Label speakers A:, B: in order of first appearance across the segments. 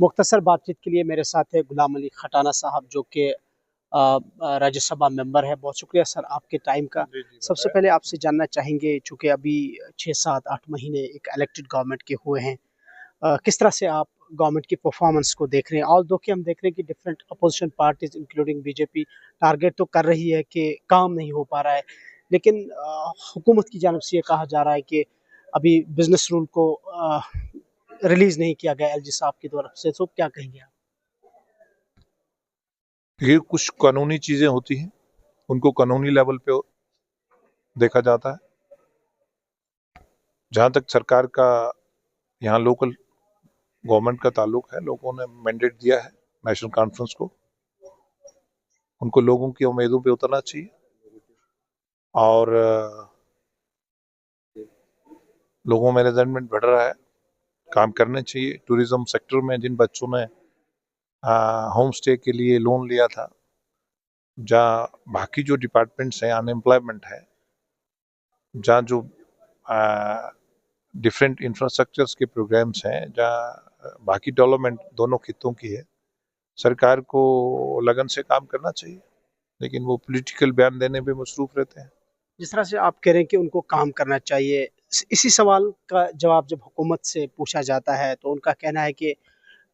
A: मुख्तसर बातचीत के लिए मेरे साथ है गुलाम अली खटाना साहब, जो कि राज्यसभा मेंबर है। बहुत शुक्रिया सर आपके टाइम का। सबसे पहले आपसे जानना चाहेंगे, चूँकि अभी 6, 7, 8 महीने एक इलेक्टेड गवर्नमेंट के हुए हैं, किस तरह से आप गवर्नमेंट की परफॉर्मेंस को देख रहे हैं? ऑल्दो कि हम देख रहे हैं कि different opposition parties including BJP target तो कर रही है कि काम नहीं हो पा रहा है, लेकिन हुकूमत की जानिब से ये कहा जा रहा है कि अभी बिजनेस रूल को रिलीज नहीं किया गया एलजी साहब की तरफ से। तो क्या कहेंगे आप?
B: ये कुछ कानूनी चीजें होती हैं, उनको कानूनी लेवल पे देखा जाता है। जहां तक सरकार का यहाँ लोकल गवर्नमेंट का ताल्लुक है, लोगों ने मैंडेट दिया है नेशनल कॉन्फ्रेंस को, उनको लोगों की उम्मीदों पे उतरना चाहिए और लोगों में रिजल्टमेंट बढ़ रहा है, काम करने चाहिए। टूरिज्म सेक्टर में जिन बच्चों ने होम स्टे के लिए लोन लिया था, जहाँ बाकी जो डिपार्टमेंट्स हैं, अनएम्प्लॉयमेंट है, जहाँ जो डिफरेंट इंफ्रास्ट्रक्चर्स के प्रोग्राम्स हैं, जहाँ बाकी डेवलपमेंट दोनों खित्तों की है, सरकार को लगन से काम करना चाहिए, लेकिन वो पॉलिटिकल बयान देने पे मसरूफ रहते हैं।
A: जिस तरह से आप कह रहे हैं कि उनको काम करना चाहिए, इसी सवाल का जवाब जब हुकूमत से पूछा जाता है तो उनका कहना है कि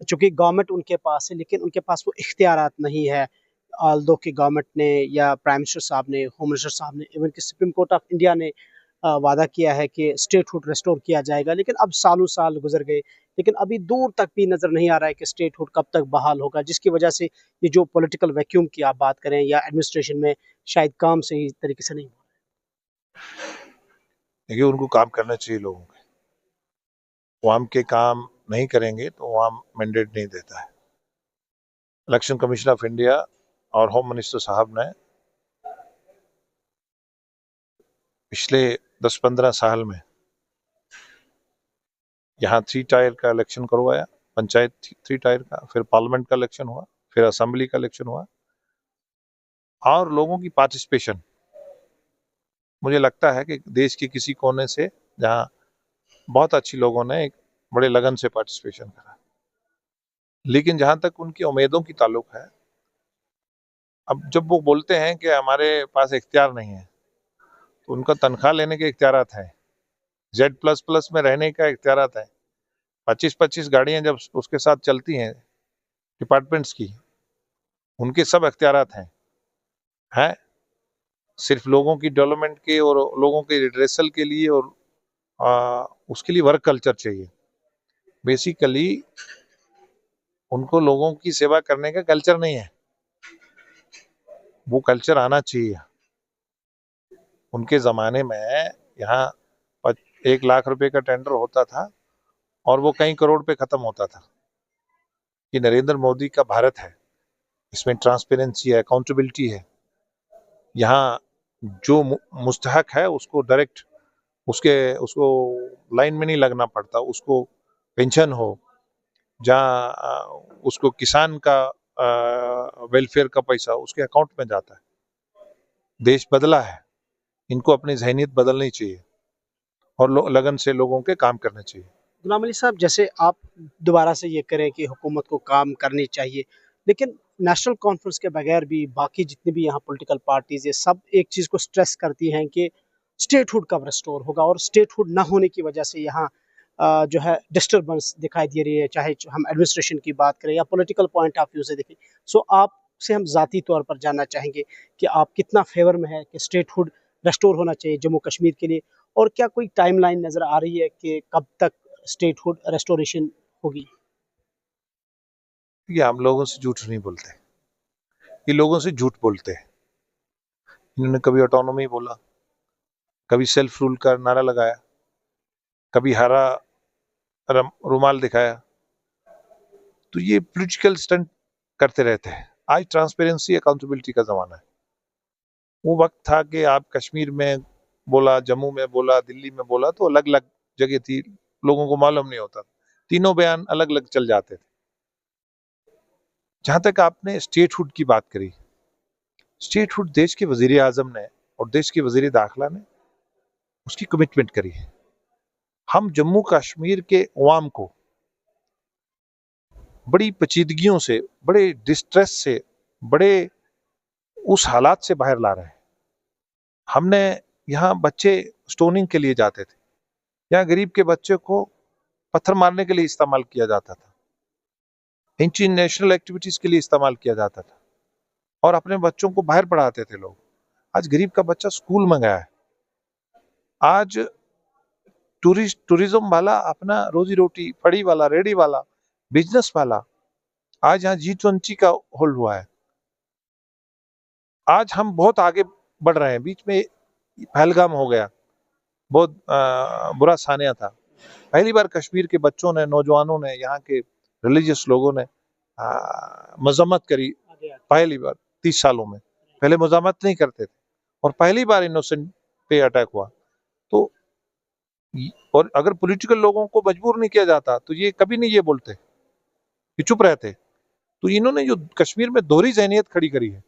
A: चूंकि गवर्नमेंट उनके पास है, लेकिन उनके पास वो इख्तियारात नहीं है। ऑल्दो कि गवर्नमेंट ने या प्राइम मिनिस्टर साहब ने, होम मिनिस्टर साहब ने, इवन कि सुप्रीम कोर्ट ऑफ इंडिया ने वादा किया है कि स्टेटहुड रेस्टोर किया जाएगा, लेकिन अब सालों साल गुजर गए, लेकिन अभी दूर तक भी नजर नहीं आ रहा है कि स्टेटहुड कब तक बहाल होगा, जिसकी वजह से ये जो पॉलिटिकल वैक्यूम की आप बात करें या एडमिनिस्ट्रेशन में शायद काम सही तरीके से नहीं हो।
B: देखिए, उनको काम करना चाहिए लोगों के। वो आम के काम नहीं करेंगे तो वो आम मैंडेट नहीं देता है। इलेक्शन कमीशन ऑफ इंडिया और होम मिनिस्टर साहब ने पिछले 10-15 साल में यहाँ 3 टायर का इलेक्शन करवाया, पंचायत 3 टायर का, फिर पार्लियामेंट का इलेक्शन हुआ, फिर असेंबली का इलेक्शन हुआ, और लोगों की पार्टिसिपेशन मुझे लगता है कि देश के किसी कोने से जहाँ बहुत अच्छी लोगों ने एक बड़े लगन से पार्टिसिपेशन करा। लेकिन जहां तक उनकी उम्मीदों की ताल्लुक है, अब जब वो बोलते हैं कि हमारे पास इख्तियार नहीं है, तो उनका तनख्वाह लेने के इख्तियारात है, Z++ में रहने का इख्तियारात है, 25-25 गाड़ियां जब उसके साथ चलती हैं डिपार्टमेंट्स की, उनके सब इख्तियारात हैं। सिर्फ लोगों की डेवलपमेंट के और लोगों के रिड्रेसल के लिए और उसके लिए वर्क कल्चर चाहिए। बेसिकली उनको लोगों की सेवा करने का कल्चर नहीं है, वो कल्चर आना चाहिए। उनके ज़माने में यहाँ 1 लाख रुपए का टेंडर होता था और वो कई करोड़ पे ख़त्म होता था। ये नरेंद्र मोदी का भारत है, इसमें ट्रांसपेरेंसी है, अकाउंटेबिलिटी है। यहाँ जो मुस्तहक है उसको डायरेक्ट उसको लाइन में नहीं लगना पड़ता, उसको पेंशन हो, जहाँ उसको किसान का वेलफेयर का पैसा उसके अकाउंट में जाता है। देश बदला है, इनको अपनी ज़हनियत बदलनी चाहिए और लगन से लोगों के काम करने चाहिए।
A: गुलाम अली साहब, जैसे आप दोबारा से ये करें कि हुकूमत को काम करनी चाहिए, लेकिन नेशनल कॉन्फ्रेंस के बगैर भी बाकी जितनी भी यहाँ पॉलिटिकल पार्टीज ये सब एक चीज़ को स्ट्रेस करती हैं कि स्टेटहुड कब रिस्टोर होगा, और स्टेटहुड ना होने की वजह से यहाँ जो है डिस्टर्बेंस दिखाई दे रही है, चाहे हम एडमिनिस्ट्रेशन की बात करें या पॉलिटिकल पॉइंट ऑफ व्यू से देखें। सो आपसे हम ज़ाती तौर पर जानना चाहेंगे कि आप कितना फेवर में है कि स्टेटहुड रेस्टोर होना चाहिए जम्मू कश्मीर के लिए, और क्या कोई टाइमलाइन नज़र आ रही है कि कब तक स्टेटहुड रेस्टोरेशन होगी?
B: ये हम लोगों से झूठ नहीं बोलते, ये लोगों से झूठ बोलते हैं। इन्होंने कभी ऑटोनॉमी बोला, कभी सेल्फ रूल का नारा लगाया, कभी हरा रुमाल दिखाया, तो ये पॉलिटिकल स्टंट करते रहते हैं। आज ट्रांसपेरेंसी अकाउंटेबिलिटी का जमाना है। वो वक्त था कि आप कश्मीर में बोला, जम्मू में बोला, दिल्ली में बोला तो अलग अलग जगह थी, लोगों को मालूम नहीं होता, तीनों बयान अलग अलग चल जाते थे। जहां तक आपने स्टेटहुड की बात करी, स्टेटहुड देश के वजीर आजम ने और देश के वजीर दाखिला ने उसकी कमिटमेंट करी है। हम जम्मू कश्मीर के अवाम को बड़ी पेचीदगियों से, बड़े डिस्ट्रेस से, बड़े उस हालात से बाहर ला रहे हैं। हमने यहाँ बच्चे स्टोनिंग के लिए जाते थे, यहाँ गरीब के बच्चे को पत्थर मारने के लिए इस्तेमाल किया जाता था, इंटरनेशनल एक्टिविटीज के लिए इस्तेमाल किया जाता था, और अपने बच्चों को बाहर पढ़ाते थे लोग। आज गरीब का बच्चा स्कूल में गया है। आज टूरिज्म वाला अपना रोजी रोटी, फड़ी वाला, रेडी वाला, बिजनेस वाला, आज यहाँ G20 का होल्ड हुआ है। आज हम बहुत आगे बढ़ रहे हैं। बीच में पहलगाम हो गया, बहुत बुरा सानिया था। पहली बार कश्मीर के बच्चों ने, नौजवानों ने, यहाँ के रिलीजियस लोगों ने मजम्मत करी। पहली बार 30 सालों में, पहले मजम्मत नहीं करते थे, और पहली बार इनोसेंट पे अटैक हुआ। तो और अगर पॉलिटिकल लोगों को मजबूर नहीं किया जाता तो ये कभी नहीं ये बोलते, ये चुप रहते। तो इन्होंने जो कश्मीर में दोहरी ज़हनियत खड़ी करी है,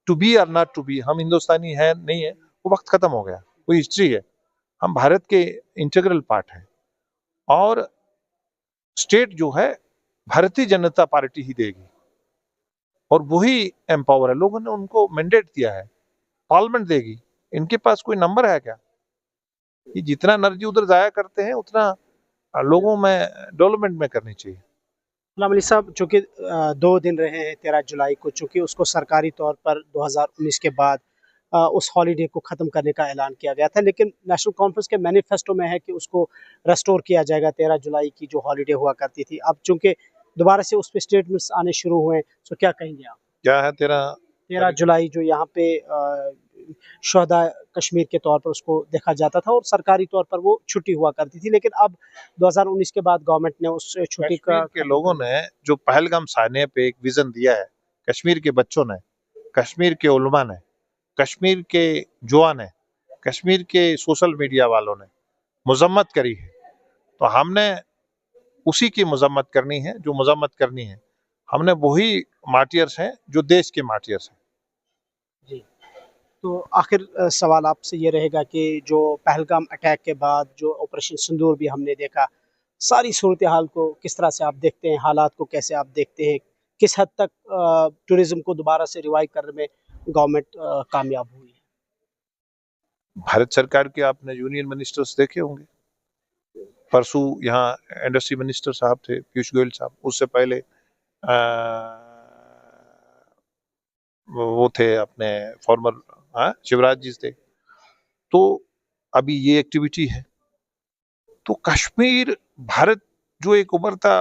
B: टू बी और नॉट टू बी, हम हिंदुस्तानी है नहीं है, वो वक्त खत्म हो गया, वो हिस्ट्री है। हम भारत के इंटीग्रल पार्ट हैं, और स्टेट जो है भारतीय जनता पार्टी ही देगी, और वही एम्पावर है। लोगों ने उनको मैंडेट दिया है, पार्लियामेंट देगी। इनके पास कोई नंबर है क्या? ये जितना एनर्जी उधर जाया करते हैं उतना लोगों में डेवलपमेंट में करनी चाहिए।
A: गुलाम अली साहब, चूँकि 2 दिन रहे हैं 13 जुलाई को, चूँकि उसको सरकारी तौर पर 2019 के बाद उस हॉलीडे को ख़त्म करने का ऐलान किया गया था, लेकिन नेशनल कॉन्फ्रेंस के मैनिफेस्टो में है कि उसको रेस्टोर किया जाएगा, 13 जुलाई की जो हॉलीडे हुआ करती थी। अब चूँकि दोबारा से उस पर स्टेटमेंट्स आने शुरू हुए हैं, तो क्या कहेंगे आप?
B: क्या है 13
A: जुलाई जो यहाँ पे शोहदा कश्मीर के तौर पर उसको देखा जाता था, और सरकारी तौर पर वो छुट्टी हुआ करती थी, लेकिन अब 2019 के बाद गवर्नमेंट ने उस छुट्टी का,
B: के लोगों ने जो पहलगाम सानिया पे एक विजन दिया है, कश्मीर के बच्चों ने, कश्मीर के उलमा ने, कश्मीर के जुआ ने, कश्मीर के सोशल मीडिया वालों ने मजम्मत करी है। तो हमने उसी की मजम्मत करनी है जो मजम्मत करनी है। हमने वही मार्टियर्स हैं जो देश के मार्टियर्स हैं।
A: जी। तो आखिर सवाल आपसे ये रहेगा कि जो पहलगाम अटैक के बाद जो ऑपरेशन सिंदूर भी हमने देखा, सारी सूरत हाल को किस तरह से आप देखते हैं, हालात को कैसे आप देखते हैं, किस हद तक टूरिज्म को दोबारा से रिवाइव करने में गवर्नमेंट कामयाब हुई है?
B: भारत सरकार के आपने यूनियन मिनिस्टर्स देखे होंगे। परसों यहाँ इंडस्ट्री मिनिस्टर साहब थे, पीयूष गोयल साहब। उससे पहले वो थे अपने फॉर्मर शिवराज जी थे। तो अभी ये एक्टिविटी है। तो कश्मीर भारत जो एक उभरता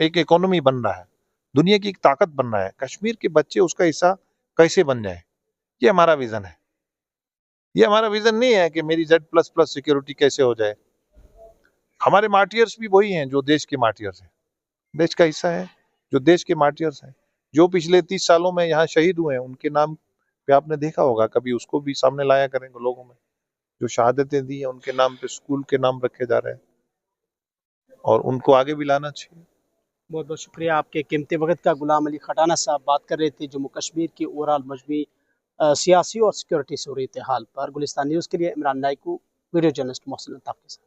B: एक इकोनॉमी बन रहा है, दुनिया की एक ताकत बन रहा है, कश्मीर के बच्चे उसका हिस्सा कैसे बन जाए, ये हमारा विजन है। ये हमारा विजन नहीं है कि मेरी Z++ सिक्योरिटी कैसे हो जाए। हमारे मार्टियर्स भी वही हैं जो देश के मार्टियर्स हैं, देश का हिस्सा है, जो देश के मार्टियर्स हैं, जो पिछले 30 सालों में यहाँ शहीद हुए हैं। उनके नाम पे आपने देखा होगा, कभी उसको भी सामने लाया करेंगे लोगों में। जो शहादतें दी हैं उनके नाम पे स्कूल के नाम रखे जा रहे हैं, और उनको आगे भी लाना चाहिए।
A: बहुत बहुत शुक्रिया आपके कीमती वक्त का। गुलाम अली खटाना साहब बात कर रहे थे जम्मू कश्मीर की ओवरऑल मजमूई सियासी और सिक्योरिटी सूरत हाल पर। गुलिस्तान न्यूज़ के लिए इमरान नाइकू, वीडियो जर्नलिस्ट मोहसिन अल्ताफ के साथ।